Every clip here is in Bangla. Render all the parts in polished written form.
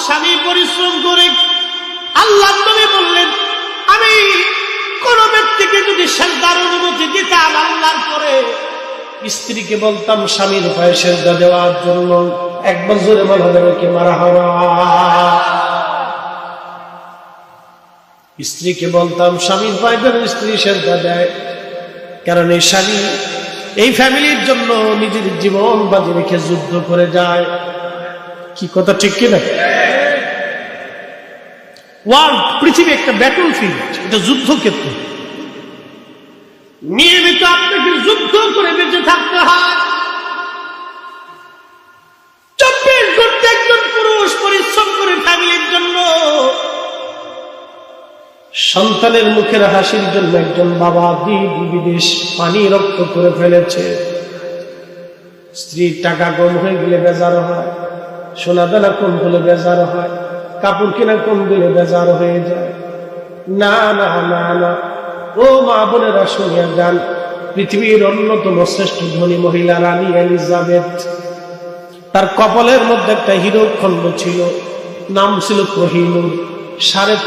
স্বামী পরিশ্রম করে। আল্লাহ নবী বললেন, আমি কোন ব্যক্তিকে যদি সেজদার অনুমতি দিতাম আল্লাহর পরে, স্ত্রীকে বলতাম স্বামীর পায়ে সেজদা দেওয়ার জন্য। একবার জোরে বলা যাবে কি মারহাবা? স্ত্রীকে বলতাম স্বামীর পায়ে যেন স্ত্রী সেজদা দেয়, কারণ এই স্বামী এই ফ্যামিলির জন্য নিজের জীবন বাজি রেখে যুদ্ধ করে যায়। কি কথা ঠিক কিনা? ওয়ার্ল্ড, পৃথিবী একটা ব্যাটল ফিল্ড, এটা যুদ্ধক্ষেত্র। নিয়মিত আপনাকে যুদ্ধ করে বেঁচে থাকতে হয়। 24 ঘন্টা একজন পুরুষ পরিশ্রম করে ফ্যামিলির জন্য। সন্তানের মুখের হাসির জন্য একজন বাবা দিন বিদেশ পানি রক্ত করে ফেলেছে। স্ত্রীর টাকা কম হয়ে গেলে বেজার হয়, সোনা দানা কম হলে বেজার হয়, কাপড় কিনা কম দিলে বেজার হয়ে যায়। না না না না, ও মা বোনেরা শুনিয়া যান, পৃথিবীর অন্যতম শ্রেষ্ঠ ধনী মহিলা রানী এলিজাবেথ, তার কপালের মধ্যে একটা হীরো খণ্ড ছিল, নাম ছিল কোহিনূর।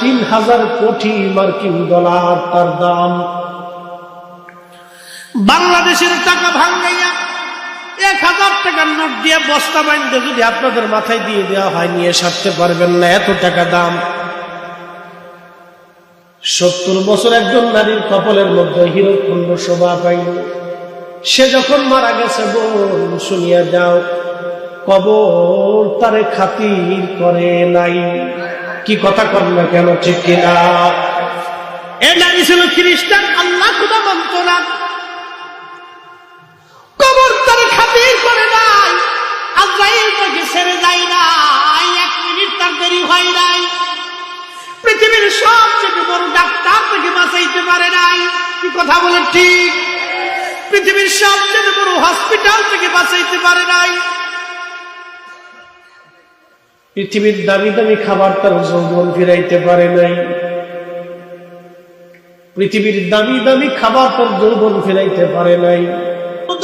৩,৫০০ কোটি মার্কিন ডলার তার দাম। বাংলাদেশের টাকা ভাঙ্গাইয়া ১,০০০ টাকার নোট দিয়ে বস্তা বাঁধতে যদি আপনাদের মাথায় দিয়ে দেওয়া হয়, নিয়ে সারতে পারবেন না, এত টাকা দাম। ৭০ বছর একজন নারীর কপালের মধ্যে হীরকখণ্ড শোভা পাইল। সে যখন মারা গেছে, বোন শুনিয়া যাও, কবর তারে খাতির করে নাই। কি কথা কর না কেন, ঠিক কিনা? এ নারী ছিল খ্রিস্টান, আল্লাহ খুদা মানত না, কবর তারে খাতির করে নাই, আজরাইল তাকে ছেড়ে যায় নাই, ১ মিনিট তার দেরি হয় নাই। পৃথিবীর সবচেয়ে বড় ডাক্তার তাকে বাঁচাইতে পারে নাই। কি কথা বলেন ঠিক? পৃথিবীর সবচেয়ে বড় হসপিটাল থেকে বাঁচাইতে পারে নাই। পৃথিবীর দামি দামি খাবার তার যৌবন ফিরাইতে পারে নাই। পৃথিবীর দামি দামি খাবার তার যৌবন ফিরাইতে পারে নাই।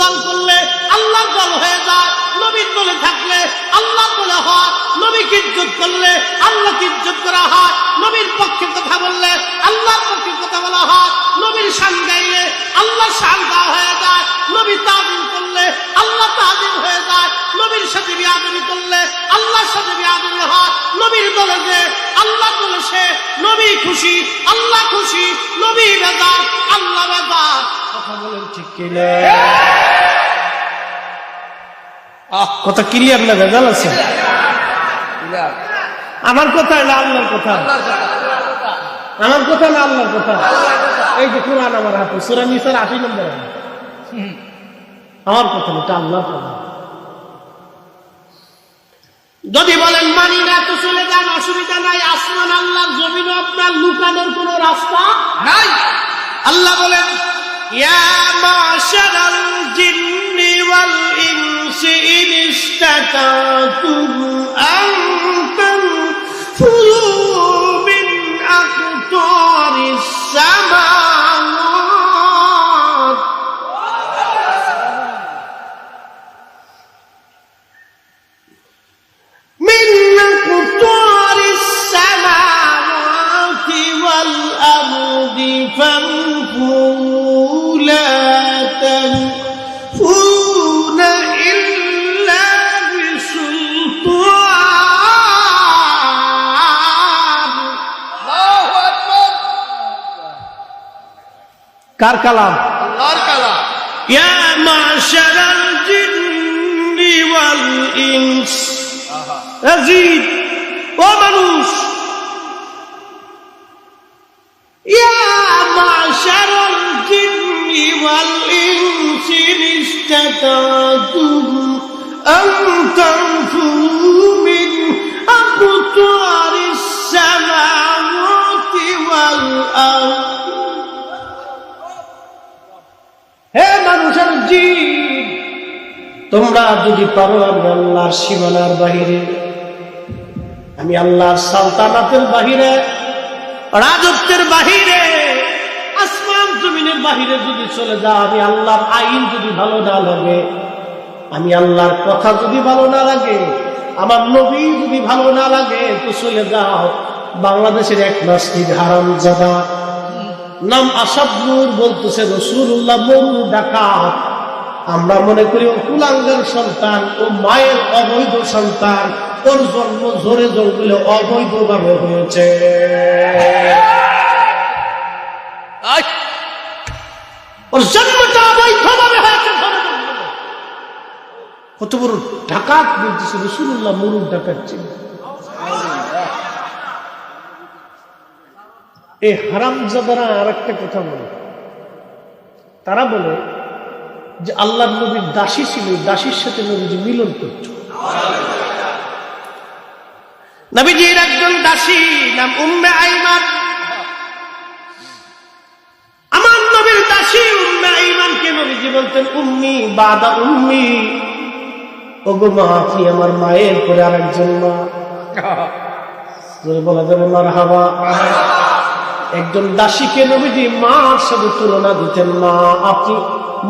দল করলে আল্লাহ দল হয়ে যায়, নবীর দলে থাকলে আল্লাহ দলে হয়, নবীকে ইজ্জত করলে আল্লাহকে ইজ্জত করা হয়, নবীর পক্ষে কথা বললে আল্লাহর পক্ষে কথা বলা হয়, নবীর শান গাইলে আল্লাহর শান গাওয়া হয়ে যায়, নবী তাজিম করলে আল্লাহ তাজিম হয়ে যায়, নবীর সাথে বিয়াদবি করলে আল্লাহর সাথে বিয়াদবি হয়। নবীর দলে যে আল্লাহ দলে সে, নবী খুশি আল্লাহ খুশি, নবী বেজার আল্লাহ বেজার। কথা বলেন ঠিক কিনা? কথা ক্লিয়ার না ভেজাল আছে? আমার কথা না আল্লাহর কথা? আমার কথা না আল্লাহর কথা? এই যে কোরআন আমার হাতে, সূরা নিসার ৮০ নম্বর, আমার কথা না, এটা আল্লাহর কথা। যদি বলেন মানি না তো চলে যান, অসুবিধা নাই। আসমান আল্লাহর, জমিনও আপনার, লুকানোর কোন রাস্তা নাই। আল্লাহ বলেন, ইয়া মাশারাল জিন্নি ওয়াল ইনসি ইন ইসতাতাতুম আন তানফুযু মিন আকতারিস সামাওয়াত মিন আকতারিস সামাওয়াতি ওয়াল আরদি ফানফুযু লা তানফুযুনা ইল্লা বিসুলতান। আল্লাহু আকবার। কার কালাম? আল্লাহর কালাম। ইয়া মাশারাল জিন্নি ওয়াল ইনস, আজিদ, ও মানুষ, ইয়া মাশারাল জিন্নি ওয়াল ইনসি ইসতাতাতুম আন তানফুযু মিন আকতারিস সামাওয়াতি ওয়াল আরদ। হে মানুষের জিন, তোমরা যদি পারো, আমি আল্লাহর সীমানার বাহিরে, আমি আল্লাহর সালতানাতের বাহিরে, রাজত্বের বাহিরে, আসমান জমিনের বাহিরে যদি চলে যাও, আমি আল্লাহর আইন যদি ভালো না লাগে, আমি আল্লাহর কথা যদি ভালো না লাগে, আমার নবী যদি ভালো না লাগে তো চলে যাও। বাংলাদেশের এক নাস্তিক হারামজাদা নাম আসাদুর বলতেছে রাসূলুল্লাহ মরু ডাকাত। আমরা মনে করি ও কুলাঙ্গার সন্তান, ও মায়ের অবৈধ সন্তান, ওর জন্ম ঝরে জঙ্গলে অবৈধভাবে হয়েছে। ওর জন্মটা অবৈধভাবে হয়েছে। কত বড় ডাকাত বলতেছে রাসূলুল্লাহ মরু ডাকাত ছিল। এই হারামজাদারা আর একটা কথা বলে, তারা বলে যে আল্লাহর নবীর দাসী ছিল, দাসীর সাথে নবীজি মিলন করত। নবীজির একজন দাসী নাম উম্মে আইমান। আমার নবীর দাসী উম্মে আইমানকে নবীজি বলতেন উম্মি বাদা উম্মি, ওগো মা আপনি আমার মায়ের পরে আর একজন মা। বলা যাবে মারহাবা। একজন দাসীকে নবীজি মার সাথে তুলনা দিতেন, মা আপনি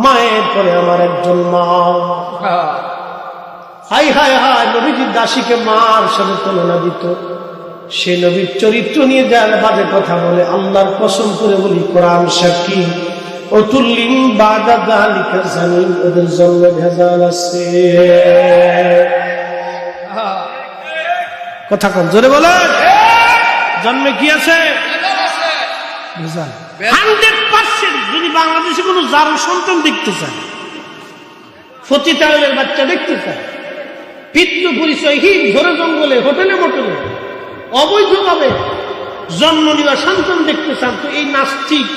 মায়ের পরে আমার একজন মা। হাই হাই হাই, নবীজি দাসীকে মার সাথে তুলনা দিত। সে নবীর চরিত্র নিয়ে যার বাজে কথা বলে, আল্লাহর কসম করে বলি কোরআন সাক্ষী, অতুল্লিম বাদা যালিকা জানিন, ওদের জন্মে ভেজাল আছে। কথা কম জোরে বলেন, জন্মে কি আছে? 100% যদি বাংলাদেশে কোনো জারো সন্তান দেখতে চান, ফতিতাওয়ালের বাচ্চা দেখতে চান, পিতৃ পরিচয়হীন ঘরে জঙ্গলে হোটেলে মোটেলে অবৈধভাবে জন্ম নেওয়া সন্তান দেখতে চান, তো এই নাস্তিক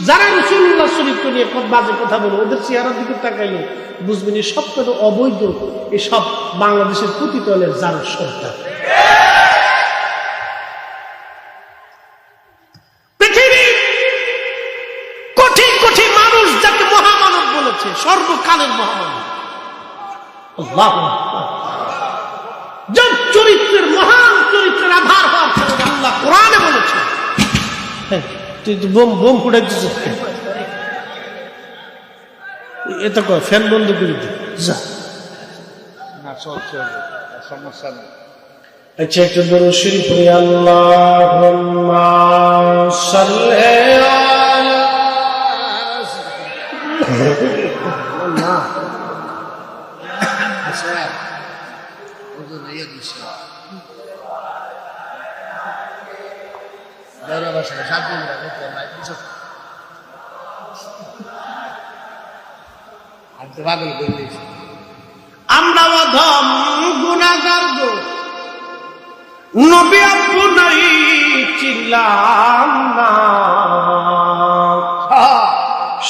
যারা রাসূলুল্লাহ চরিত্র নিয়ে বাজে কথা বলে, ওদের চেহারার দিকে তাকাইলে বুঝবেন এই সব কত অবৈধ, এসব বাংলাদেশের পতিতাওয়ালের জারো সন্তান। সর্বকালের মহামানব আল্লাহু আকবার, যার চরিত্রের মহান চরিত্রের আধার হওয়ার কারণে আল্লাহ কোরআনে বলেছে। তুই তো বোম বোম ফুটাইছিস, এটা কর, ফ্যান বন্ধ করে দে যা। সমস্যা নেই। আচ্ছা একটু দরুদ শরীফ পড়ি। আল্লাহুম্মা সাল্লি আলা আমরা অধম গুনাহগার গো, নবী আপনাই চিনলাম না,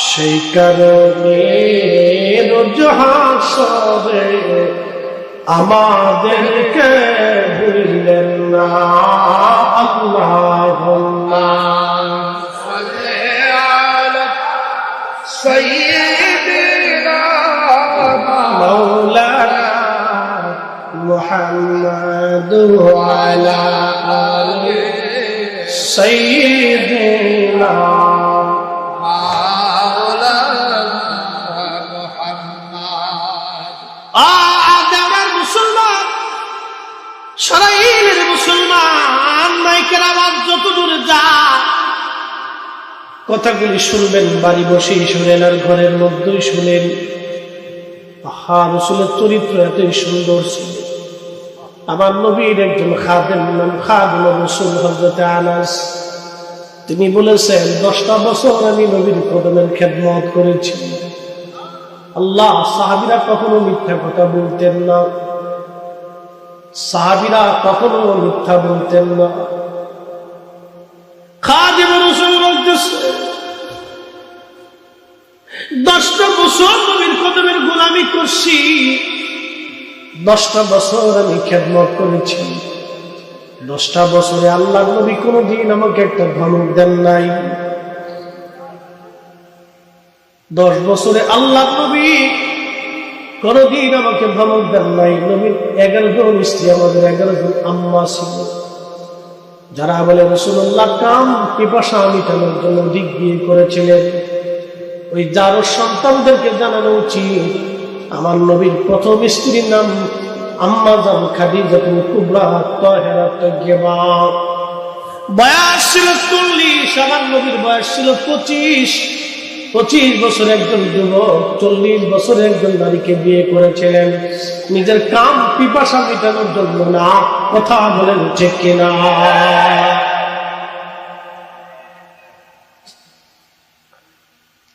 সেই কারণে রোজ হাসরে আমাদেরকে ভুললেন না। আল্লাহুম্মা সাল্লি আলা সাইয়্যিদিনা মাওলানা মুহাম্মাদ ওয়া আলা আলি সাইয়্যিদিনা সরাইলের মুসলমান, মাইকের আওয়াজ যত দূরে যায় কথাগুলি শুনবেন, বাড়ি বসেই শুনেন আর ঘরের মধ্যেই শুনেন। রাসূলের চরিত্র এতই সুন্দর ছিল। আমার নবীর একজন খাদেম নাম খাদেম রাসূল হযরত আনাস, তিনি বলেছেন 10টা বছর আমি নবীর কদমের খেদমত করেছি। আল্লাহ, সাহাবীরা কখনো মিথ্যা কথা বলতেন না, সাহাবীরা কখনো মিথ্যা বলতেন না। খাদিম রাসূল বলতেছে 10টা বছর নবীর কদমের গোলামি করছি, 10টা বছর আমি খেদমত করেছি, 10টা বছরে আল্লাহর নবী কোনদিন আমাকে একটা ধমক দেন নাই। 10 বছরে আল্লাহর নবী কোনদিন আমাকে ধমক দেন নাই। নবীর 11 জন স্ত্রী, আমাদের 11 জন আম্মা ছিল, যারা বলে রাসূলুল্লাহ কাম পিপাসা মিটানোর জন্য দিক বিয়ে করেছিলেন। ওই যার সন্তানদেরকে জানানো উচিত আমার নবীর প্রথম স্ত্রীর নাম আম্মা জান খাদিজাতুল কুবরা তাহেরা তাইয়্যিবা। বয়স ছিল 40, আমার নবীর বয়স ছিল 25 বছর একজন যুবক 40 বছর একজন নারীকে বিয়ে করেছিলেন নিজের কাম পিপাসা মেটানোর জন্য না। কথা বলেন ঠিক কিনা?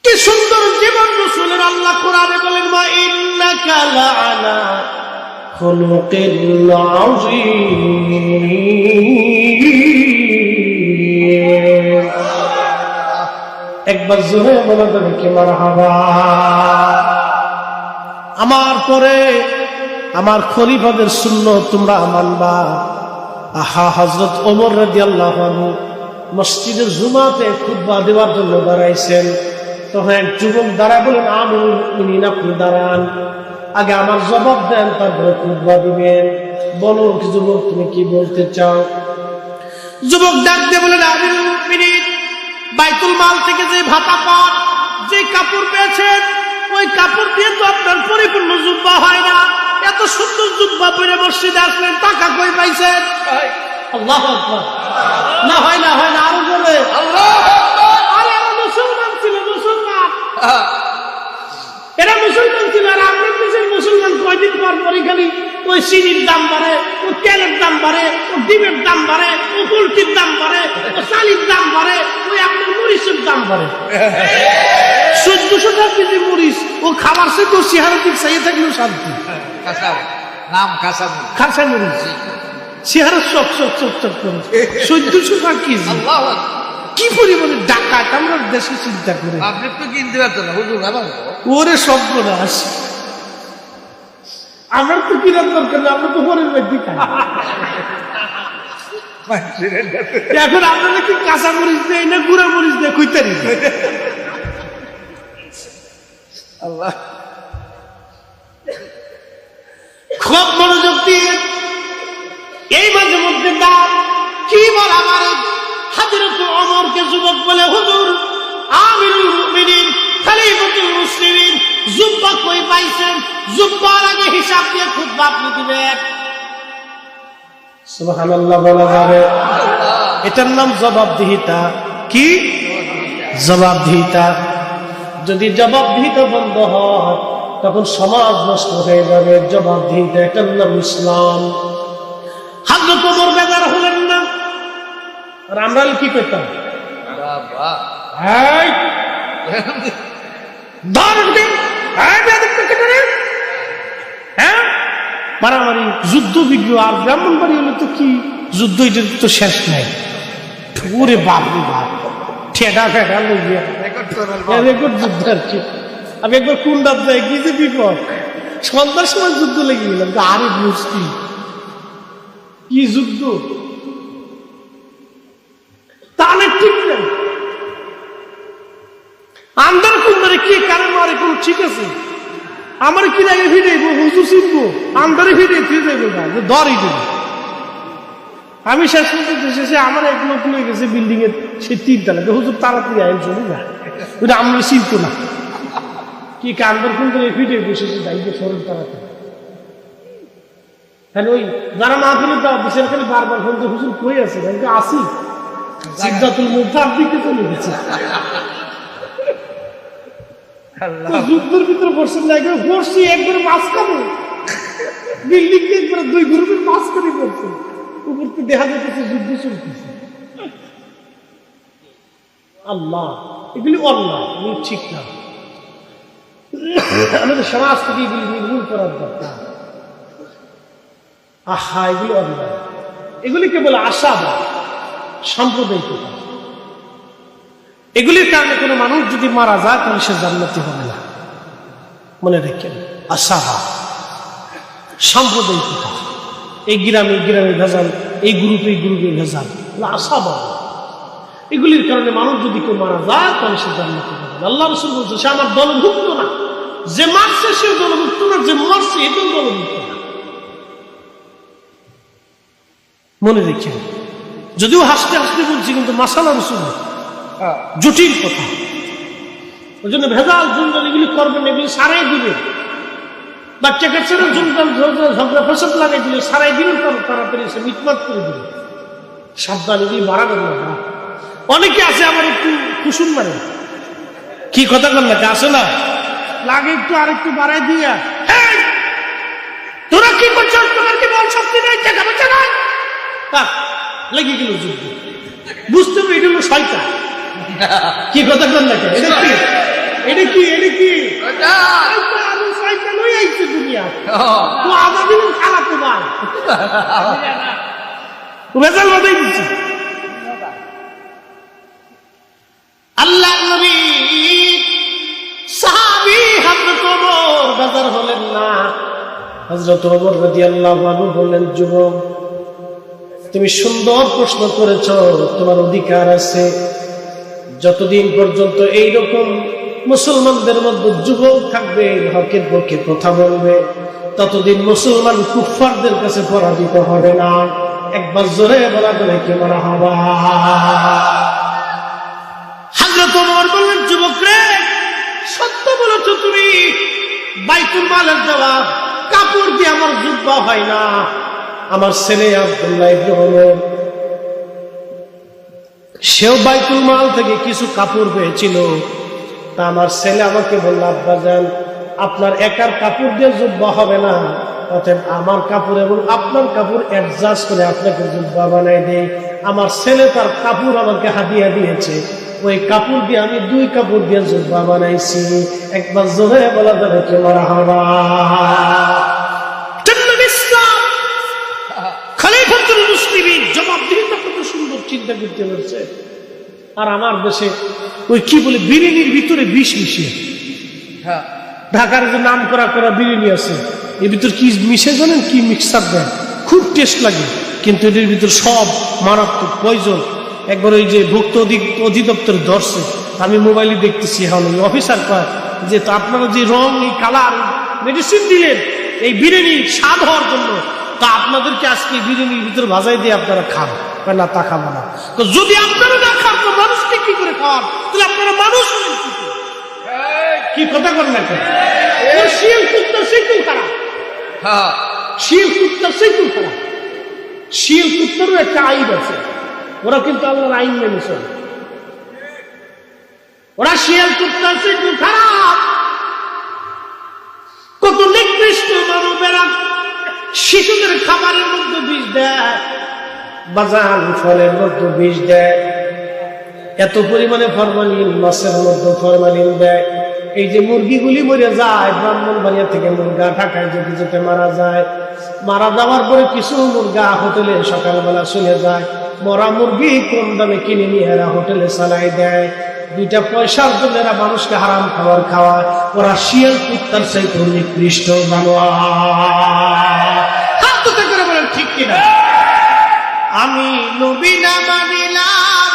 কি সুন্দর জীবন রাসূলের। আল্লাহ কোরআনে বলেন মা ইন্নাকা লাআলা খুলুকিল আযীম। একবার জোরে বলে দেবে কি মারহাবা। আমার পরে আমার খলিফাদের সুন্নাত তোমরা মানবা। আহা, হযরত ওমর রাদিয়াল্লাহু আনহু মসজিদের জুমাতে খুতবা দেওয়ার জন্য দাঁড়াইছেন। তখন এক যুবক দাঁড়ায় বলেন আমিরুল মুমিনিন আপনি দাঁড়ান, আগে আমার জবাব দেন, তারপরে খুতবা দিবেন। বলো যুবক তুমি কি বলতে চাও? যুবক ডাক দিয়ে বলেন আমিরুল মুমিনিন, বাইতুল মাল থেকে যে ভাতা পান, যে কাপড় পেয়েছেন, ওই কাপড় দিয়ে তো আপনার পরিপূর্ণ জুব্বা হয় না। এত সুন্দর জুব্বা পরে মসজিদে আসলেন, টাকা কই পাইছেন? আল্লাহু আকবার। না হয় না হয় না, আরো বলে আল্লাহু আকবার। আরে এরা মুসলমান ছিল, মুসলমান, এরা মুসলমান ছিল। আর আপনার দেশের মুসলমান কয়দিন পর পরই খালি ওই চিনির দাম বাড়ে, ও তেলের দাম বাড়ে, ও ডিমের দাম বাড়ে, ও পোলট্রির দাম বাড়ে, ও চালির দাম বাড়ে, ওই আপনার মরিচের দাম বাড়ে। 1400 টাকা কেজি মরিচ, ও খাবার সে তো চেহারা দিক চাইয়ে থাকলেও শান্তি। খাসা মরিচ চেহারা চক চক চক চক করে 1400 টাকা কেজি। কি পরিমাণে ডাকাত আমরা দেশে চিন্তা করে। আপনি তো কিনতে পারতেন না হুজুর। ওরে সর্বনাশ, আমার তো কিনার দরকার না, আমরা তো পরের মধ্যে খাই। এখন আপনারা কি কাঁচা মরিচ দেয় না গুঁড়া মরিচ দেয় কইতারি? আল্লাহ, খুব মনোযোগ দিয়ে এই মাঝে মধ্যে দাম কি বল আমার হযরত ওমরকে যুবক বলে হুজুর আমিরুল মুমিনিন খলিফাতুল মুসলিমিন জুব্বা কই পাইছেন? জুব্বার আগে হিসাব দিয়ে খুতবা আপনি দিবেন। সুবহানাল্লাহ বলা যাবে? এটার নাম জবাবদিহিতা। কি জবাবদিহিতা? যদি জবাবদিহিতা বন্ধ হয় তখন সমাজ নষ্ট হয়ে যাবে। জবাবদিহিতা, এটার নাম ইসলাম। হযরত ওমর বেজার হলেন না। আর আমরা কি করতাম? মারামারি, যুদ্ধ বিগ্রহ। আর ব্রাহ্মণবাড়ি হলে তো কি যুদ্ধ, এটা তো শেষ নাই। ওরে বাপ রে বাপ, ঠেকা ফেকা লইয়া রেকর্ড যুদ্ধ আর কি। আমি একবার কুন্ডার যাই, কি যে বিপদ, সন্ধ্যার সময় যুদ্ধ লেগে গেলাম। আরে মুশকিল, কি যুদ্ধ, তাহলে ঠিক নেই। আন্দার কুন্দারে কে কারে মারে কোন ঠিক আছে? আমার কি লাগে ভিড়ে হুজুর চিনবো, আন্দারে ভিড়ে ফিরে যাবে না, যে দরই দেবে। আমি শেষ করতে শেষে আমার এক লোক লয়ে গেছে বিল্ডিং এর সে 3 তলা। হুজুর তাড়াতাড়ি আইন চলে না, ওটা আমরা চিনতো না। কি কান্দার কুন্দারে ভিড়ে বসেছে, যাইবে সরল তাড়াতাড়ি। তাহলে ওই যারা মাহফিলে দাওয়াত দিচ্ছেন খালি বারবার ফোন দিয়ে হুজুর কই আছে? আসি সিদ্ধাতুল মুফতার দিকে চলে গেছে। যুদ্ধের ভিতরে পড়ছেন না, একবার পড়ছি একবার মাঝখানে বিল্ডিং কে একবার 2 গ্রুপের মাঝখানে পড়ছে। উপর থেকে দেখা যাচ্ছে যুদ্ধ চলতেছে। আল্লাহ, এগুলি অন্যায়, এগুলি ঠিক না। আমাদের সমাজ থেকে এগুলি নির্মূল করার দরকার। আহা, এগুলি অন্যায়। এগুলিকে বলে আশাবাদ, সাম্প্রদায়িকতা। এগুলির কারণে কোনো মানুষ যদি মারা যায় তাহলে সে জান্নাতি হবে না। মনে রাখেন, আশাবাদ, সাম্প্রদায়িকতা, এই গ্রামে ভেজাল, এই গ্রুপে ভেজাল, আশাবাদ। এগুলির কারণে মানুষ যদি কেউ মারা যায় তাহলে সে জান্নাতি হবে না। আল্লাহ রাসূল বলছে সে আমার দলভুক্ত না। যে মারছে সে দলভুক্ত না, যে মারছে এটাও দলভুক্ত না। মনে রেখে, যদিও হাসতে হাসতে বলছি, কিন্তু মাসালা রসুল জটিল কথা। ওই জন্য ভেজাল জঞ্জাল এগুলি করবেন, এগুলি সারাই দিবে। বাচ্চা কাচ্চারা জুমকাম ঝগড়া ফসল লাগাই দিল, সারাই দিন তাড়াতাড়ি এসে মিটমাট করে দিল। সাবধান, এগুলি বাড়াবেন না। অনেকে আছে আবার একটু কুসুম মারে, কি কথা বল না, আসে না, লাগে একটু আর একটু বাড়াই দিয়া, তোরা কি করছো, তোমার কি বল শক্তি নেই, টাকা পয়সা নাই, লেগে গেল যুদ্ধ। বুঝতে হবে এটা হলো শয়তান। কি কথা বল না, এটা কি, এটা কি, এটা কি শয়তান হয়ে আইছে দুনিয়া। তো আমাদের খালাতে ভাই রেজাল্ট বাদাই দিচ্ছে। আল্লাহ নবী সাহাবী হযরত ওমর বাজার হলেন না। হযরত ওমর রাদিয়াল্লাহু আনহু বললেন, যুবক তুমি সুন্দর প্রশ্ন করেছো, তোমার অধিকার আছে। যতদিন পর্যন্ত এইরকম মুসলমানদের মধ্যে যুবক থাকবে, হকের পক্ষে কথা বলবে, ততদিন মুসলমান কুফফারদের কাছে পরাজিত হবে না। একবার জোরে বলা করে কি মারা হবা। হযরত ওমর বললেন, যুবক রে, সত্য বলেছো তুমি। বাইতুল মালের দেওয়া কাপড় দিয়ে আমার জুব্বা হয় না। আমার ছেলে আব্দুল্লাহ ইবনে ওমর, সেও বাইতুল মাল থেকে কিছু কাপড় পেয়েছিল। তা আমার ছেলে আমাকে বলল, আব্বাজান আপনার একার কাপড় দিয়ে জুব্বা হবে না, অতএব আমার কাপড় এবং আপনার কাপড় অ্যাডজাস্ট করে আপনাকে জুব্বা বানাই দেই। আমার ছেলে তার কাপড় আমাকে হাদিয়া দিয়েছে, ওই কাপড় দিয়ে আমি 2 কাপড় দিয়ে জুব্বা বানাইছি। একবার জোরে বলা যাবে কি মারহাবা। খলিফাতুল মুসলিমিন জবাবদিহিতা কত সুন্দর চিন্তা করতে পারছে। আর আমার দেশে ওই কি বলে বিরিয়ানির ভিতরে বিষ মিশিয়ে, ঢাকার যে নাম করা করা বিরিয়ানি আছে, এর ভিতর কি মিশে জানেন, কি মিক্সার দেন, খুব টেস্ট লাগে, কিন্তু এদের ভিতর সব মারাত্মক পয়জন। একবার ওই যে ভুক্ত অধিদপ্তর ধরছে, আমি মোবাইলে দেখতেছি, এখন ওই অফিসার কয় যে তো আপনারা যে রং, এই কালার মেডিসিন দিলেন এই বিরিয়ানি স্বাদ হওয়ার জন্য, তা আপনাদেরকে আজকে বিরিয়ানির ভিতরে ভাজাই দিয়ে আপনারা খান। না, তা খাবো না। তো যদি আপনারা না খান তো মানুষকে কি করে খাওয়ান? তাহলে আপনারা মানুষ কি কথা করেন না? শিয়াল কুত্তার সেইকুল খারাপ, শিয়াল কুত্তার সেইকুল খারাপ। শিয়াল কুত্তারও একটা আইন আছে, ওরা কিন্তু আল্লাহর আইন মেনে চলে। ওরা শিয়াল কুত্তার সেইকুল খারাপ। কত নিকৃষ্ট মানবেরা শিশুদের খাবারের মধ্যে বিষ দেয়, বাজার ফলের মধ্যে বিষ দেয়, এত পরিমাণে ফরমালিন, মাছের মধ্যে ফরমালিন দেয়। এই যে মুরগিগুলি মরে যায়, ব্রাহ্মণবাড়িয়া থেকে মুরগা ঢাকায় যেতে যেতে মারা যায়। মারা যাওয়ার পরে কিছু মুরগা হোটেলে সকালবেলা চলে যায়। মরা মুরগি কম দামে কিনে নিয়ে এরা হোটেলে চালাই দেয়। 2টা পয়সার জন্য এরা মানুষকে হারাম খাবার খাওয়ায়। ওরা শিয়াল কুত্তার চাইতে নিকৃষ্ট জানোয়ার। হাত উঁচু করে বলেন ঠিক কিনা? আমি নবী না মানিলাম,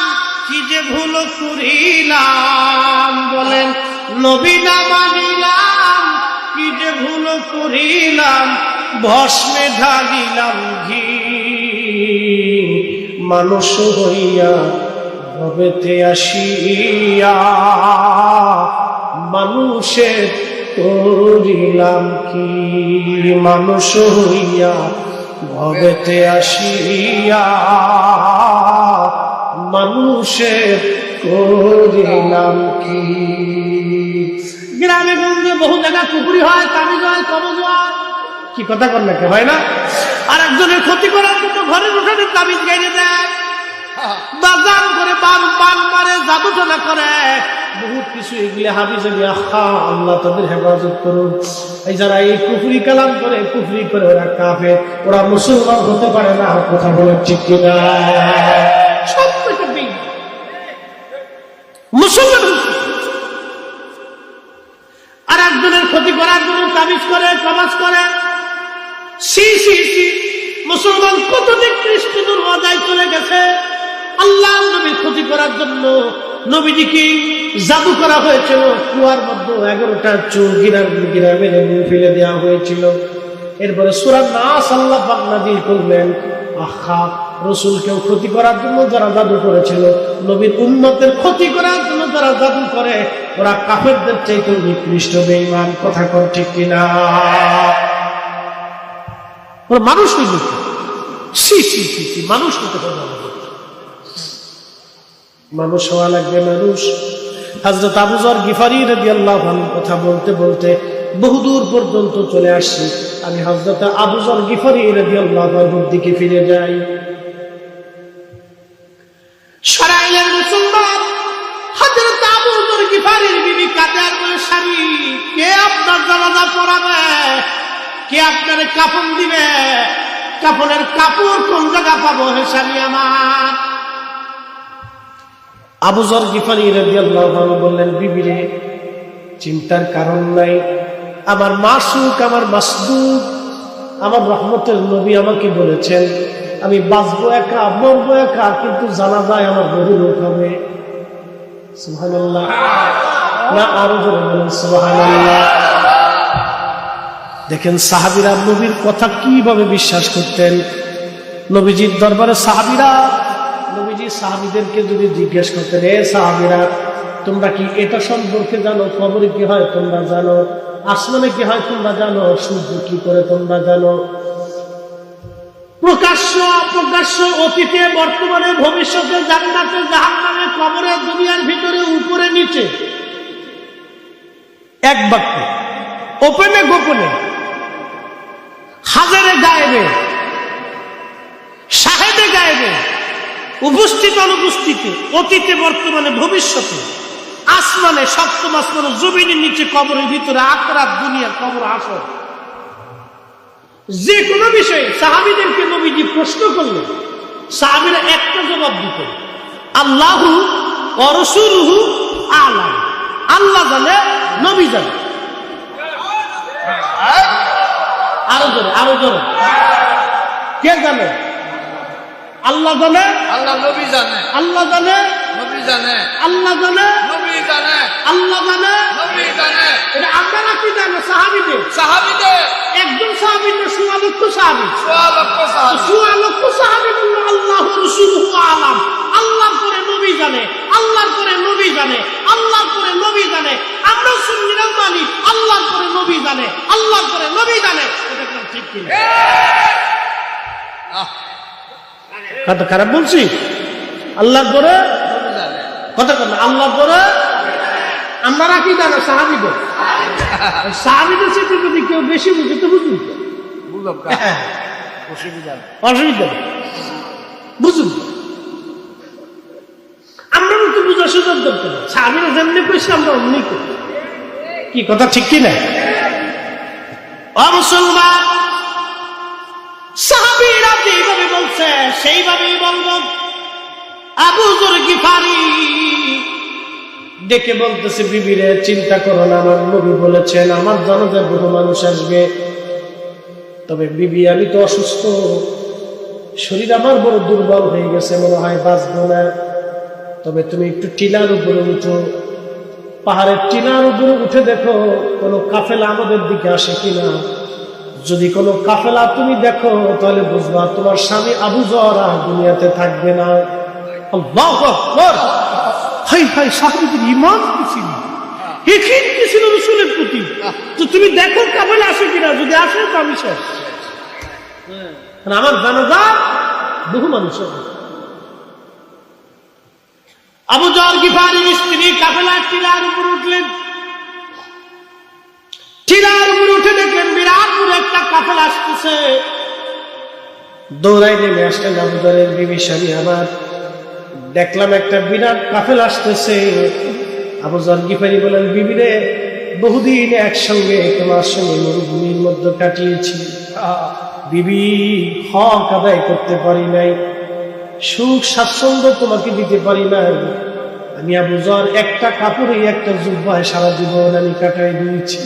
কি যে ভুল করিলাম। বলেন, নবী না মানিলাম, কি যে ভুল করিলাম। ভস্মে ঢালিলাম ঘি, মানুষ হইয়া ভবেতে আসিয়া মানুষের করিলাম কি। মানুষ হইয়া ভবেতে আসিয়া মানুষের করিলাম কি। গ্রামে গঞ্জে বহু জায়গা কুপুরি হয়, তাবিজ হয়, কবজ হয়, কি কথা কর না, হয় না? আর একজনের ক্ষতি করার জন্য ঘরের উঠানে তাবিজ গাইয়ে দেয়, বাজার করে বান মারে, জাদুটনা করে, বহুত কিছু। এগুলি হাবিজে আল্লাহ তাদের হেফাজত করুন। এই যারা এই কুফরি কালাম করে, কুফরি করে, ওরা কাফের, ওরা মুসলমান হতে পারে না। কথা বলে ঠিক কিনা? সব মুসলমান। আর একজনের ক্ষতি করার জন্য তাবিজ করে, কবজ করে। মুসলমান কত নিকৃষ্ট দুর্বদায় চলে গেছে। আল্লাহ নবীর ক্ষতি করার জন্য নবীজিকে জাদু করা হয়েছিল। কুয়ার মধ্যে 11টা চোর গিরা মেরে ফেলে দেওয়া হয়েছিল। এরপরে সূরা নাস আল্লাহ পাক নাযিল করলেন। আহা, রাসূলকেও ক্ষতি করার জন্য যারা জাদু করেছিল, নবীর উম্মতের ক্ষতি করার জন্য যারা জাদু করে, ওরা কাফেরদের চাইতে নিকৃষ্ট বেঈমান। কথা কর ঠিক কিনা? মানুষ হইল মানুষ হতে হবে, মানুষ হওয়া লাগবে মানুষ। হযরত আবু যর গিফারি রাদিয়াল্লাহু আনহু কথা বলতে বলতে বহুদূর পর্যন্ত চলে আসছি। আমি হযরত আবু যর গিফারি রাদিয়াল্লাহু আনহুর দিকে ফিরে যাই। সরাইলের মুসলমান হযরত আবু যর গিফারির বিবি কাঁদে আর বলে, স্বামী, কে আপনার জানাজা পড়াবে, কে আপনার কাফন দিবে, কাফনের কাপড় কোন জায়গা পাবো হে স্বামী আমার? আবু যর গিফারি রাদিয়াল্লাহু আনহু বললেন, বিবিরে, চিন্তার কারণ নাই। আমার মাসুক, আমার মাসদুক, আমার রহমতের নবী আমাকে বলেছেন, আমি বাঁচবো একা, মরবো একা, কিন্তু জানাজায় আমার বহু লোক হবে। সুবহানাল্লাহ, না আরো জোরে বলেন সুবহানাল্লাহ। দেখেন সাহাবীরা নবীর কথা কিভাবে বিশ্বাস করতেন। নবীজির দরবারে সাহাবীরা, নবীজি সাহাবীদেরকে যদি জিজ্ঞেস করতেন, এ সাহাবীরা, তোমরা কি এটা সম্পর্কে জানো? কবরে কি হয় তোমরা জানো? আসমানে কি হয় তোমরা জানো? সূর্য কি করে তোমরা জানো? প্রকাশ্য অপ্রকাশ্য, অতীতে বর্তমানে ভবিষ্যতে, জান্নাতে জাহান্নামে, কবরে, দুনিয়ার ভিতরে, উপরে নিচে, এক বাক্য, ওপেনে গোপনে, হাজারে গায়েবে, শাহেদে গায়েবে, উপস্থিত অনুপস্থিতে, অতীতে বর্তমানে ভবিষ্যতে, আসমানে, সপ্তম আসমানে, জমিনের নিচে, কবরের ভিতরে, আখিরাত, দুনিয়া, কবর, হাসর, যে কোনো বিষয়ে সাহাবীদেরকে নবীজি প্রশ্ন করলেন, সাহাবীরা একটা জবাব দিত, আল্লাহু ওয়া রাসূলুহু আ'লাম। আল্লাহ জানে, নবী জানে। আরো জোরে, আরো জোরে। কে জানে? আল্লাহ জানে, আল্লাহ নবী জানে, আল্লাহ জানে, নবী জানে, আল্লাহ জানে, নবী জানে, আল্লাহ জানে, নবী জানে। এটা আপনারা কি জানে? সাহাবীদের, সাহাবীদের একজন সাহাবী না, সোয়া লক্ষ সাহাবী, সোয়া লক্ষ সাহাবী, সোয়া লক্ষ সাহাবী বলল আল্লাহু রাসূলুহু আ'লাম। আল্লাহর পরে নবী জানে, আল্লাহর পরে নবী জানে, আল্লাহর পরে নবী জানে। আমরা সুন্নিরা মানি আল্লাহর পরে নবী জানে, আল্লাহর পরে নবী জানে। এটা কোন ঠিক কি না? কথা খারাপ বলছি? আল্লাহর পরে নবী জানে, কথা কথা, আল্লাহর পরে আমরা কি জানো? সাহাবীদের, সাহাবীদের সাথে যদি কেউ বেশি বুঝে তো বুঝুন, বুঝব কা অসুবিধা নেই, অসুবিধা নেই, বুঝুন। আমরা তো বুঝার সুযোগ দরকার না। সাহাবীরা যেমনি কইছে আমরা অমনি করি। কি কথা ঠিক কি না? ও মুসলমান, সাহাবীরা যেভাবে বলছে সেইভাবেই বলবো। আবু যর গিফারি ডেকে বলতেছে, বিবিরে, চিন্তা করো না, আমার নবী বলেছেন আমার জানাজায় বহু মানুষ আসবে। তবে বিবি, আমি তো অসুস্থ, শরীর আমার বড় দুর্বল হয়ে গেছে, মনে হয় বাঁচবো না। তবে তুমি একটু টিলার উপরে উঠো, পাহাড়ের টিলার উপরে উঠে দেখো কোনো কাফেলা আমাদের দিকে আসে কিনা। যদি কোনো কাফেলা তুমি দেখো, তাহলে বুঝবা তোমার স্বামী আবু যর আর দুনিয়াতে থাকবে না। আল্লাহু আকবার! হাই হাই, সাহাবীদের ঈমান কি ছিল, ইয়াকিন কি ছিল রাসূলের প্রতি। তো তুমি দেখো কাফেলা আসে কিনা, যদি আসে তো আমি শেষ। আমার জানাজা বহু মানুষ হবে। আবু যর গিফারির স্ত্রী কাফেলার টিলার উপর উঠলেন। টিলার উপর উঠে দেখলেন বিরাট বড় একটা কাফেলা আসতেছে। দৌড়াই নেমে আসলেন আবু যরের বিবি, স্বামী আমার, দেখলাম একটা বিরাট কাফেলা আসতেছে। আবু যর গিফারি বলেন, বিবিরে, বহুদিন একসঙ্গে তোমার সঙ্গে মরুভূমির মধ্যে কাটিয়েছি। বিবি, হক আদায় করতে পারি নাই, সুখ স্বাচ্ছন্দ্য তোমাকে দিতে পারি নাই। আমি আবু যর একটা কাপড়ে, একটা জুব্বায় সারা জীবন আমি কাটাই দিয়েছি।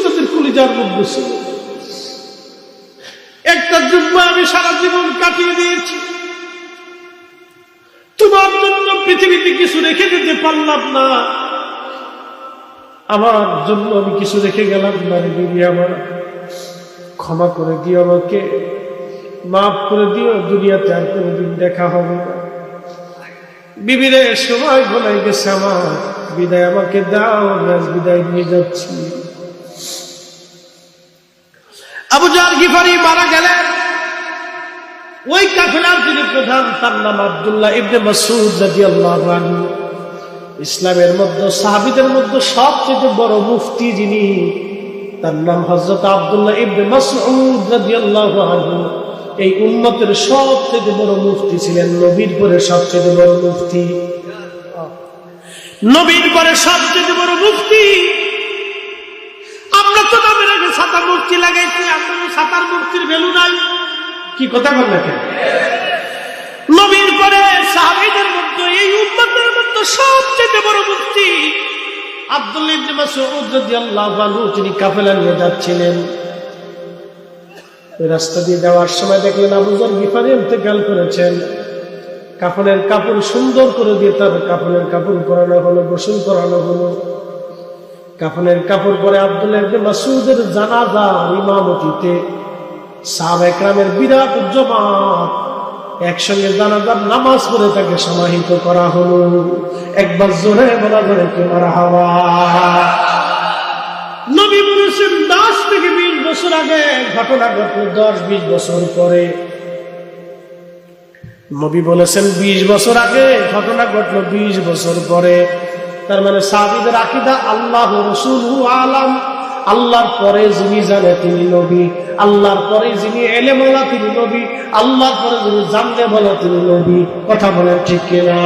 তাদের কলিজার মধ্যে ছিল, একটা জুব্বা আমি সারা জীবন কাটিয়ে দিয়েছি। তোমার জন্য পৃথিবীতে কিছু রেখে দিতে পারলাম না, আমার জন্য আমি কিছু রেখে গেলাম না। বিবি আমার, ক্ষমা করে দিও, আমাকে মাফ করে দিও, দুনিয়াতে আর কোনোদিন দেখা হবে না। বিবিরে, সময় ঘনাই গেছে আমার, বিদায় আমাকে দাও, আজ বিদায় নিয়ে যাচ্ছি। আবু জাহল গিফারি মারা গেলেন। ওই কাফেলার যিনি প্রধান তার নাম আব্দুল্লাহ ইবনে মাসউদ রাদিয়াল্লাহু আনহু। ইসলামের মধ্যে সাহাবীদের মধ্যে সবচেয়ে বড় মুফতি যিনি, তার নাম হযরত আব্দুল্লাহ ইবনে মাসউদ রাদিয়াল্লাহু আনহু। এই উম্মতের সবচেয়ে বড় মুফতি ছিলেন, নবীর পরে সবচেয়ে বড় মুফতি, নবীর পরে সবচেয়ে বড় মুফতি। আমরা তো নামের আগে ছাতা মূর্তি লাগাইছি, আমরা ছাতার মূর্তির ভ্যালু নাই। কি কথা বললেন কেন? নবীর পরে সাহাবীদের মধ্যে এই উম্মতের মধ্যে সবচেয়ে বড় মুফতি আব্দুল্লাহ ইবনে মাসউদ রাদিয়াল্লাহু আনহু। তিনি কাফেলা নিয়ে যাচ্ছিলেন, ওই রাস্তা দিয়ে যাওয়ার সময় দেখলেন আবু জাহল গিফারি ইন্তেকাল করেছেন। কাফনের কাপড় সুন্দর করে দিয়ে তার কাফনের কাপড় পরানো হলো, গোসল করানো হলো। কাফনের কাপড় পরে আব্দুল্লাহ ইবনে মাসউদের জানাজার ইমামতিতে সাহাবায়ে কেরামের বিরাট জামাত একসঙ্গে জানাজার নামাজ পড়ে তাকে সমাহিত করা হলো। একবার জোরে বলা জোরে কি মারহাবা। নবী বলেছেন 10 থেকে 20 বছর আগে ঘটনা ঘটলো, 10-20 বছর পরে। নবী বলেছেন 20 বছর আগে ঘটনা ঘটলো, 20 বছর পরে। তার মানে সাহাবীদের আকীদা আল্লাহ রাসূলু আলাম, আল্লাহর পরে যিনি জানে তিনি নবী, আল্লাহর পরে যিনি এলেম ওয়ালা তিনি নবী, আল্লাহর পরে যিনি জানতে বলা তিনি নবী। কথা বলেন ঠিক কিনা?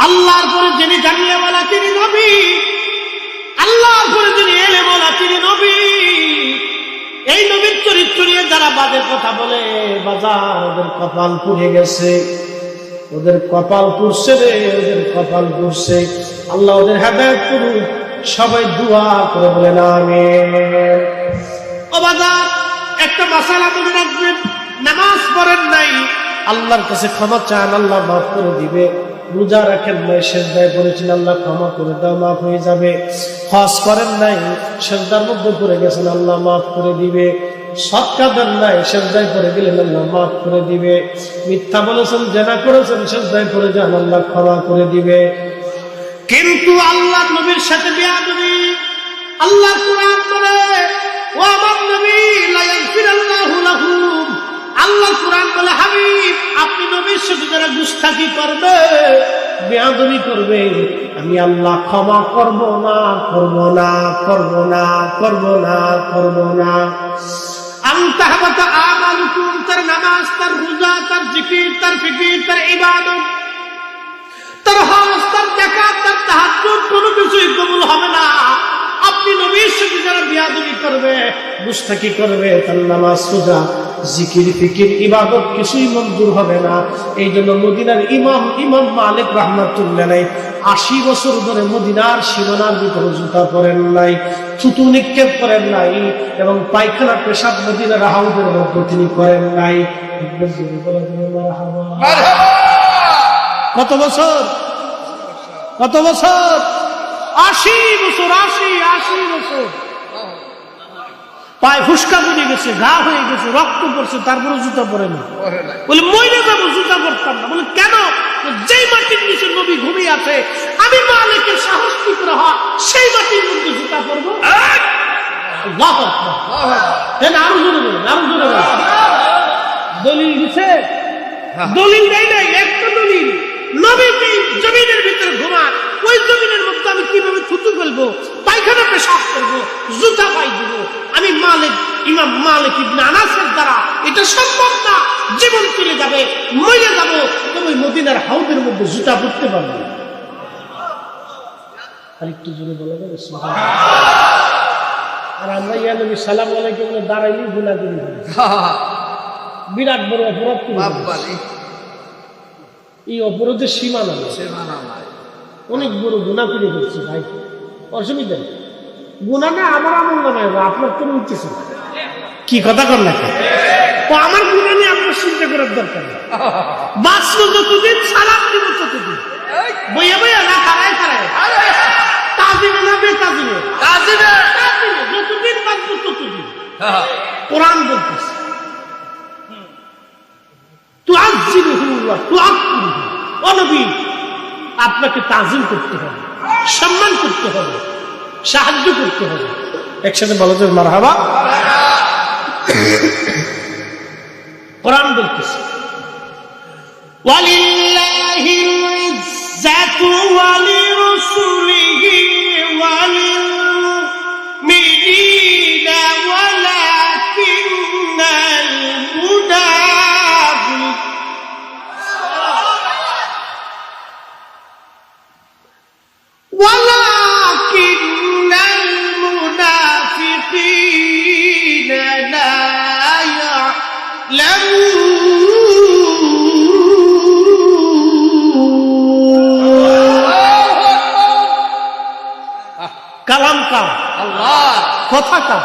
আল্লাহর পরে যিনি জানলে বলা তিনি নবী, আল্লাহর পরে যিনি এলেম ওয়ালা তিনি নবী। এই নবীর চরিত্র নিয়ে যারা বাজে কথা বলে, বাজার ওদের কপাল পুড়ে গেছে, ওদের কপাল পুড়ছে রে, ওদের কপাল পুড়ছে। আল্লাহ ওদের হেদায়েত করুক। সবাই দোয়া করে বলেন আমিন। ও বাজার, একটা মাসালা মনে রাখবেন, নামাজ পড়েন নাই, আল্লাহর কাছে ক্ষমা চান, আল্লাহ মাফ করে দিবে। রোজা রাখেন নাই, সেজদায় পড়েছেন, আল্লাহ ক্ষমা করে দাও, মাফ হয়ে যাবে। হজ করেন নাই, সেজদার মধ্যে পড়ে গেছেন, আল্লাহ মাফ করে দিবে। সদকা দেন নাই, সেজদায় পড়ে গেলেন, আল্লাহ মাফ করে দিবে। মিথ্যা বলেছেন, জেনা করেছেন, সেজদায় পড়ে যান, আল্লাহ ক্ষমা করে দিবে। কিন্তু আল্লাহ নবীর সাথে বেয়াদবি, আল্লাহ কুরআন বলে ও আমার নবী লা ইয়াগফিরাল্লাহু লাহুম। আল্লাহ কুরআন বলে হাবিব আপনি নবীর সাথে যারা গুস্তাখি করবে, বেয়াদবি করবে, আমি আল্লাহ ক্ষমা করব না, করব না, করব না, করব না, করব না। আনতাহবাতা আমালুকুম, তার নামাজ, তার রোজা, তার জিকির, তার ফিকির, তার ইবাদত, তার হজ, তার যাকাত, তার তাহাজ্জুদ কোনো কিছুই কবুল হবে না। আপনি নবীর সাথে যারা বেয়াদবি করবে, গুস্তাখি করবে, তার নামাজ, রোজা, জিকির, ফিকির, ইবাদত কিছুই মঞ্জুর হবে না। এই জন্য মদিনার ইমাম মালিক রাহমাতুল্লাহ আলাইহি 80 বছর ধরে মদিনার সীমানার ভিতরে জুতা পরেন নাই, থুতু নিক্ষেপ করেন নাই, এবং পায়খানা পেশাব মদিনার হাউজের মধ্যে তিনি করেন নাই। কত বছর? কত বছর? 80 বছর। 80 বছর। পায়ে ফুসকা পড়ে গেছে, ঘা হয়ে গেছে, রক্ত পড়ছে, তারপরে জুতা পরে না। বলে মইরে যাবো, জুতা পরতাম না। বলে কেন? যেই মাটির নিচে নবী ঘুমিয়ে আছে, আমি মালিকের সাহস কি করে হয় সেই মাটির মধ্যে জুতা পরবো? আল্লাহু আকবার। আরো জোরে বলেন, আরো জোরে বলেন। দলিল দিছে? দলিল নেই, নাই একটা দলিল। নবী জমিনের ভিতরে ঘুমান, ওই জমিনের মধ্যে আমি কিভাবে থুতু ফেলবো, পায়খানা পেশাব করবো, জুতা পাই দিব? আমি মালিক, ইমাম মালিক ইবনে আনাসের দ্বারা এটা সম্ভব না। জীবন চলে যাবে, মরে যাবো, তবে মদিনার হাউদের মধ্যে জুতা পড়তে পারবো না। আরেকটু জোরে বলা যাবে? আর আমরা ইয়া নবী সালাম আলাইকুম বলে দাঁড়াইলেই গুনাহ করি, বিরাট বড় অপরাধ করি। এই অপরাধের সীমা নাই, অনেক বড় গুনাহ করে ফেলছি ভাই। অসুবিধা নেই, গুনাহ না আমার আমল নামায়, আপনার তো উঠতেছে। কি কথা কর না, তো আমার গুনাহ নিয়ে আপনার চিন্তা করার দরকার নেই। বাঁচলো যতদিন, সালাম দিব ততদিন, বইয়া বইয়া না, খারায় খারায়, তাজিমে না বেতাজিমে, তাজিমে যতদিন বাঁচবো ততদিন। কোরআন বলতেছে আপনাকে তাজিম করতে হবে। সম্মান করতে হবে, সাহায্য করতে হবে। একসাথে বলো তো মারহাবা। কোরআন বলতেছে ওয়ালিল্লাহিল ইজ্জাতু ওয়ালিরাসূলিহি ওয়ালিল মুমিনিনা ওয়ালাকিন্নাল মুনাফিকিনা লা কালাম কার? আল্লাহ। কথা কার?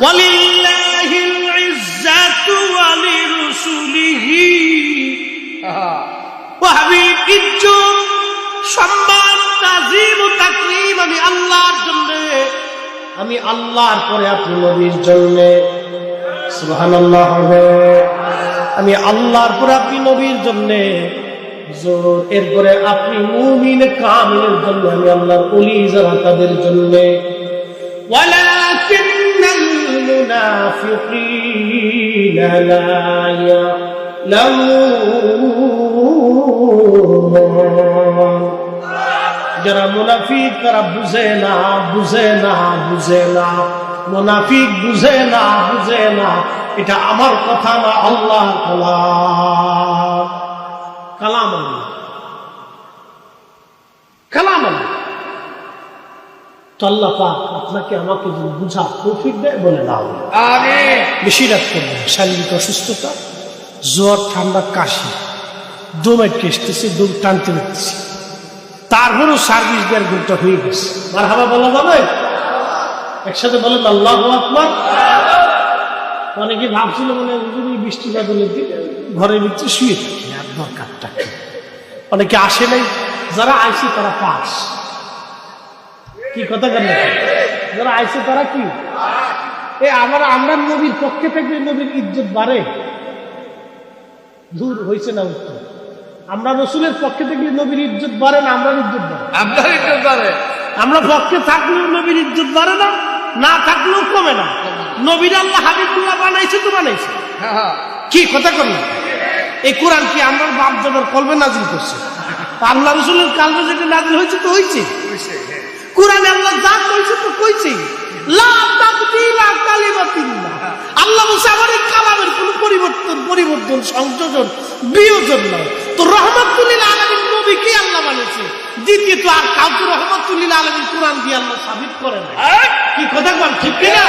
ওয়ালিল্লাহিল ইজ্জাতু ওয়ালিরাসূলিহি। ওয়াহাবিব ইজ্জত, সম্মান, তাজিম ও তাকরীম আমি আল্লাহর জন্য, আমি আল্লাহর পরে আপনি নবীর জন্য। সুবহানাল্লাহ হবে। আমি আল্লাহর পরে আপনি নবীর জন্য জোর, এরপরে আপনি মুমিন কামিলের জন্য, আমি আল্লাহর ওলি যারা তাদের জন্য। ওয়ালাকিন্নাল মুনাফিকিনা লা ইয়ালামুন। যারা মুনাফিক তারা বুঝে না, বুঝে না, বুঝে না। মুনাফিক বুঝে না, বুঝে না। এটা আমার কথা না, আল্লাহর কালাম। কালাম আল্লাহ, কালাম আল্লাহ। তো আল্লাহ পাক আপনাকে আমাকে যদি বুঝা তৌফিক দেয় বলে না আমিন। বেশি রাত করবেন। শারীরিক অসুস্থতা, জ্বর, ঠান্ডা, কাশি, দম আটকে এসতেছে, দম টানতে পারতেছি, তারপরেও সার্ভিস দেওয়ার ঘন্টা হয়ে গেছে। মারহাবা বলা যাবে? একসাথে বলেন আল্লাহু আকবার। অনেকে ভাবছিল মানে যদি বৃষ্টি বাদলের দিন ঘরের ভিতরে শুয়ে থাকি, আর দরকারটা কি? অনেকে আসে নাই, যারা আইসে তারা পাস। কি কথা কেন? যারা আইসে তারা কি? আমরা নবীর পক্ষে থেকে নবীর ইজ্জত বাড়ে, দূর হয়েছে না উত্তর। আমরা রসুলের পক্ষে থেকে নবীর ইজ্জত বাড়ে না আমরা ইজ্জত বাড়ে? আপনার ইজ্জত বাড়ে। আমরা পক্ষে থাকলেও নবীর ইজ্জত বাড়ে না, না থাকলেও কমে না। নবীর আল্লাহ হাবিবুল্লাহ বানাইছে তো বানাইছে। কি কথা করলেন? এই কোরআন কি আমরা বাপ দাদার কলবে নাজিল করছে? আল্লাহ রসুলের কালবে যেটা নাজিল হয়েছে তো হয়েছে। কোরআনে আল্লাহ যা কইছে তো কইছে। লা তাবদীলা কালিমাতিল্লাহ। আল্লাহ বলছে আমার এই কালামের কোনো পরিবর্তন, সংযোজন, বিয়োজন নয়। তো রহমাতুল লিল আলামিন নবীকে আল্লাহ বানিয়েছে। দ্বিতীয়ত আর কাউকে রহমাতুল লিল আলামিন কোরআন দিয়ে আল্লাহ সাবিত করে না। কি কথা বল, ঠিক কিনা?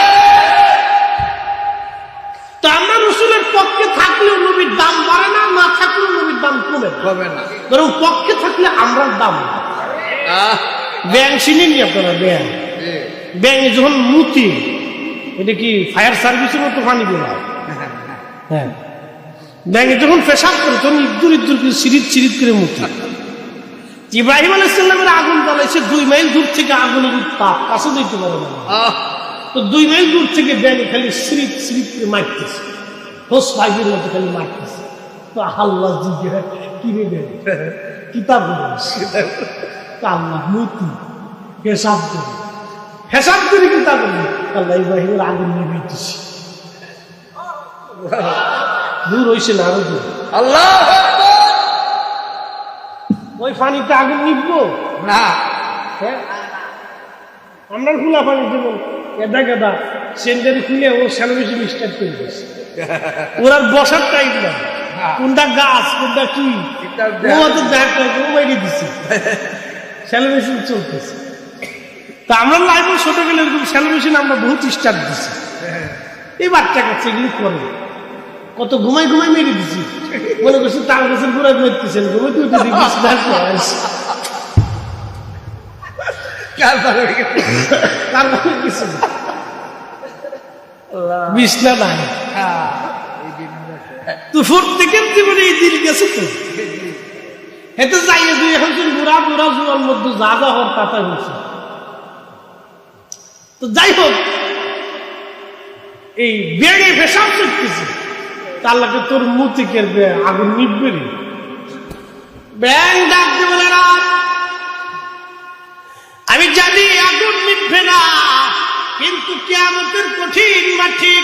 তো আমরা রসুলের পক্ষে থাকলেও নবীর দাম বাড়ে না, না থাকলেও নবীর দাম কমে না। ধরো পক্ষে থাকলে আমরা দাম। ব্যাং চিনেনি আপনারা? ব্যাং যখন মুতি, এটা কি ফায়ার সার্ভিসের মতো পানি দেওয়া? হ্যাঁ, ব্যাঙে যখন পেশাব করে তখন ইদ্দুর ইদ্দুর করে সিরিত করে মুতি। ইব্রাহিম আলাইহিস সালামের আগুন জ্বালাইছে 2 মাইল দূর থেকে, আগুনের তাপ কাছে দিতে পারে না। তো 2 মাইল দূর থেকে ব্যাঙে খালি সিরিত করে মারতেছে, হোস পাইপের মতো খালি মারতেছে। তো আল্লাহ জিজ্ঞাসা কি রে ব্যাং, কিতাব আল্লাহ মুতি হেসাব করে কিতাব আল্লাহ ইব্রাহিমের আগুন নিয়ে দিচ্ছে। দূর হয়েছে না, আরো দূর। আল্লাহ ওই পানিতে আগুন নিবো না। হ্যাঁ, আমরা খোলা পানি যেমন গেদা সেন্টারে খুলে ও সেলিব্রেশন স্টার্ট করে দিচ্ছে। ওরা বসার টাইম না, কোনটা গাছ কোনটা কি বাইরে দিচ্ছে, সেলিব্রেশন চলতেছে। তা আমরা লাইফে ছোট গেলে এরকম সেলিব্রেশন আমরা বহুত স্টার্ট দিচ্ছি। এই বাচ্চা কাছে এগুলি করে কত ঘুমাই মেরে দিচ্ছি, মনে করছি তার কাছে ঘুরে মেরতেছেন, ঘুমাইতে বিছনা নাই। তো প্রত্যেকের জীবনে এই দিন গেছে। তো হেঁটে যাইয়ে দুই এখন বুড়া জুয়ার মধ্যে যা হওয়ার কথা হয়েছে। তো যাই হোক, এই বেড়ে পেশাব চলতেছে, তার লাগে তোর মুতিকের আগুন নিববে রে। ব্যাং ডাকতে বলে না, জানি আগুন নিভবে না, কিন্তু কিয়ামতের কঠিন মাঠে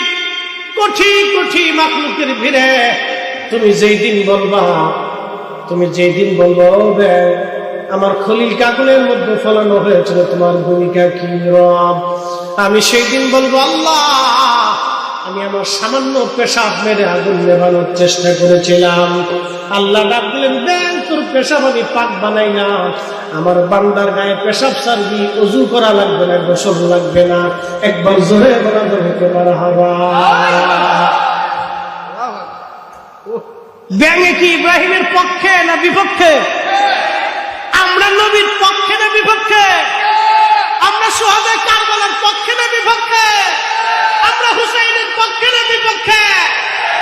কঠিন কঠিন মাখলুকের ভিড়ে তুমি যেই দিন বলবা আমার খলিল কাগুনের মধ্যে ফলানো হয়েছিল, তোমার ভূমিকা কি রব? আমি সেই দিন বলবো, আল্লাহ আমি আমার সামান্য পেশাব মেরে আগুন নেভানোর চেষ্টা করেছিলাম। আল্লাহ ডাক দিলেন, দেখ তোর পেশাব আমি পাক বানাই না, আমার বান্দার গায়ে পেশাব সারবি, ওযু করা লাগবে না, গোসল লাগবে না। একবার জোরে বলা যাবে মারহাবা। ব্যাঙে কি ইব্রাহিমের পক্ষে না বিপক্ষে? আমরা নবীর পক্ষে না বিপক্ষে? আমরা সুহাদায়ে কারবালার পক্ষে না বিপক্ষে? আমরা হুসাইনের পক্ষে না বিপক্ষে?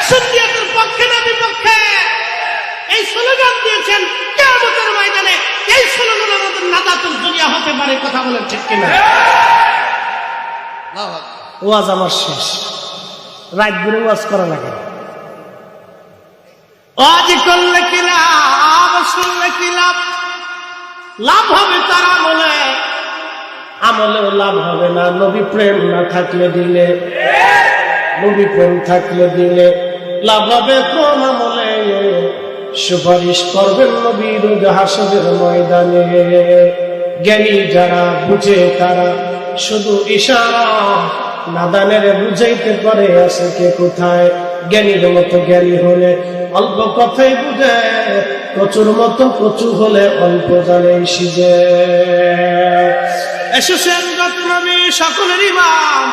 সুন্নিয়তের পক্ষে না বিপক্ষে? এই স্লোগান দিয়েছেন কিয়ামতের ময়দানে, এই স্লোগান আমাদের নাজাতুল দুনিয়া হতে পারে। কথা বলেন ঠিক কিনা? ওয়াজ আমার শেষ, রাত ঘুরে ওয়াজ করা লাগে। ওয়াজ করলে কি লাভ, শুনলে কি লাভ? লাভ হবে তার আমলেও লাভ হবে না নবী প্রেম না থাকলে দিলে। নবী প্রেম থাকলে দিলে লাভ হবে কোন আমলে? সুপারিশ করবেন নবী রোজ হাসরের ময়দানে। জ্ঞানী যারা বুঝে তারা শুধু ইশারা, নাদানের বুঝাইতে পারে আছে কে কোথায়। জ্ঞানীর মতো জ্ঞানী হলে অল্প কথাই বুঝে, কচুর মতো কচু হলে অল্প জানেই সিজে। এসেছেন নবী সকলের ইমাম,